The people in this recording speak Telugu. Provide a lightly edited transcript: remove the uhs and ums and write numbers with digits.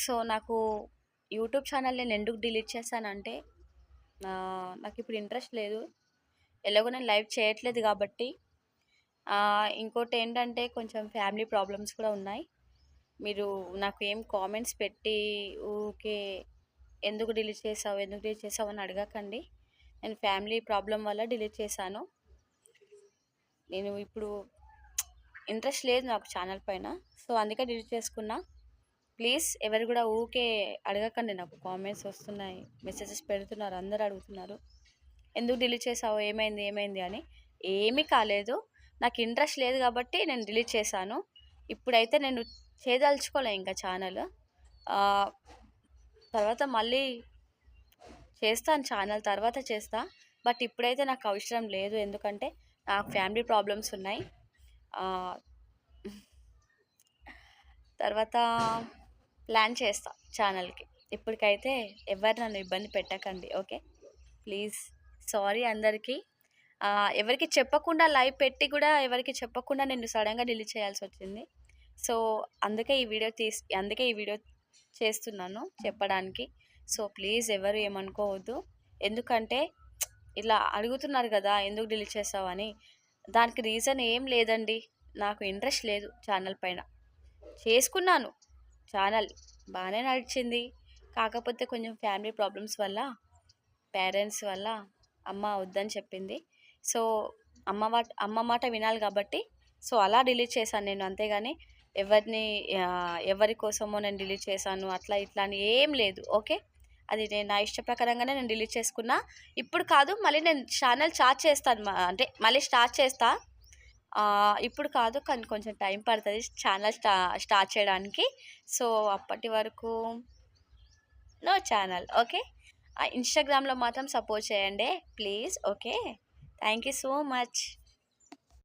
సో, నాకు యూట్యూబ్ ఛానల్ నేను ఎందుకు డిలీట్ చేశానంటే, నాకిప్పుడు ఇంట్రెస్ట్ లేదు. ఎలాగో నేను లైవ్ చేయట్లేదు గాబట్టి. ఇంకోటేంటంటే కొంచెం ఫ్యామిలీ ప్రాబ్లమ్స్ కూడా ఉన్నాయి. మీరు నాకు ఏం కామెంట్స్ పెట్టి ఊకే ఎందుకు డిలీట్ చేశావు? ఎందుకు డిలీట్ చేశావు? అని అడగకండి. నేను ఫ్యామిలీ ప్రాబ్లమ్ వల్ల డిలీట్ చేశాను. నేను ఇప్పుడు ఇంట్రెస్ట్ లేదు నాకు ఛానల్ పైన. సో, అందుకే డిలీట్ చేసుకున్నా. ప్లీజ్ ఎవరు కూడా ఊకే అడగకండి. నాకు కామెంట్స్ వస్తున్నాయి, మెసేజెస్ పెడుతున్నారు, అందరు అడుగుతున్నారు ఎందుకు డిలీట్ చేసావు, ఏమైంది ఏమైంది అని. ఏమీ కాలేదు, నాకు ఇంట్రెస్ట్ లేదు కాబట్టి నేను డిలీట్ చేశాను. ఇప్పుడైతే నేను చేయదలుచుకోలే ఇంకా ఛానల్. తర్వాత మళ్ళీ చేస్తాను, ఛానల్ తర్వాత చేస్తా. బట్ ఇప్పుడైతే నాకు అవసరం లేదు, ఎందుకంటే నాకు ఫ్యామిలీ ప్రాబ్లమ్స్ ఉన్నాయి. తర్వాత ప్లాన్ చేస్తా ఛానల్కి. ఇప్పటికైతే ఎవరు నన్ను ఇబ్బంది పెట్టకండి, ఓకే? ప్లీజ్. సారీ అందరికీ. ఎవరికి చెప్పకుండా లైవ్ పెట్టి కూడా ఎవరికి చెప్పకుండా నేను సడన్గా డిలీట్ చేయాల్సి వచ్చింది. సో అందుకే ఈ వీడియో చేస్తున్నాను చెప్పడానికి. సో ప్లీజ్ ఎవరు ఏమనుకోవద్దు. ఎందుకంటే ఇలా అడుగుతున్నారు కదా ఎందుకు డిలీట్ చేసావు అని. దానికి రీజన్ ఏం లేదండి, నాకు ఇంట్రెస్ట్ లేదు ఛానల్ పైన. చేసుకున్నాను ఛానల్, బాగానే నడిచింది. కాకపోతే కొంచెం ఫ్యామిలీ ప్రాబ్లమ్స్ వల్ల, పేరెంట్స్ వల్ల అమ్మ వద్దని చెప్పింది. సో అమ్మ మాట వినాలి కాబట్టి సో అలా డిలీట్ చేశాను నేను. అంతేగాని ఎవరి కోసమో నేను డిలీట్ చేశాను అట్లా ఇట్లా అని ఏం లేదు, ఓకే? అది నేను నా ఇష్ట ప్రకారంగానే నేను డిలీట్ చేసుకున్నా. ఇప్పుడు కాదు, మళ్ళీ నేను ఛానల్ స్టార్ట్ చేస్తాను, అంటే మళ్ళీ స్టార్ట్ చేస్తా. ఇప్పుడు కాదు, కానీ కొంచెం టైం పడుతుంది ఛానల్ స్టార్ట్ చేయడానికి. సో అప్పటి వరకు నో ఛానల్, ఓకే? ఇన్స్టాగ్రామ్లో మాత్రం సపోర్ట్ చేయండి please, okay? Thank you so much.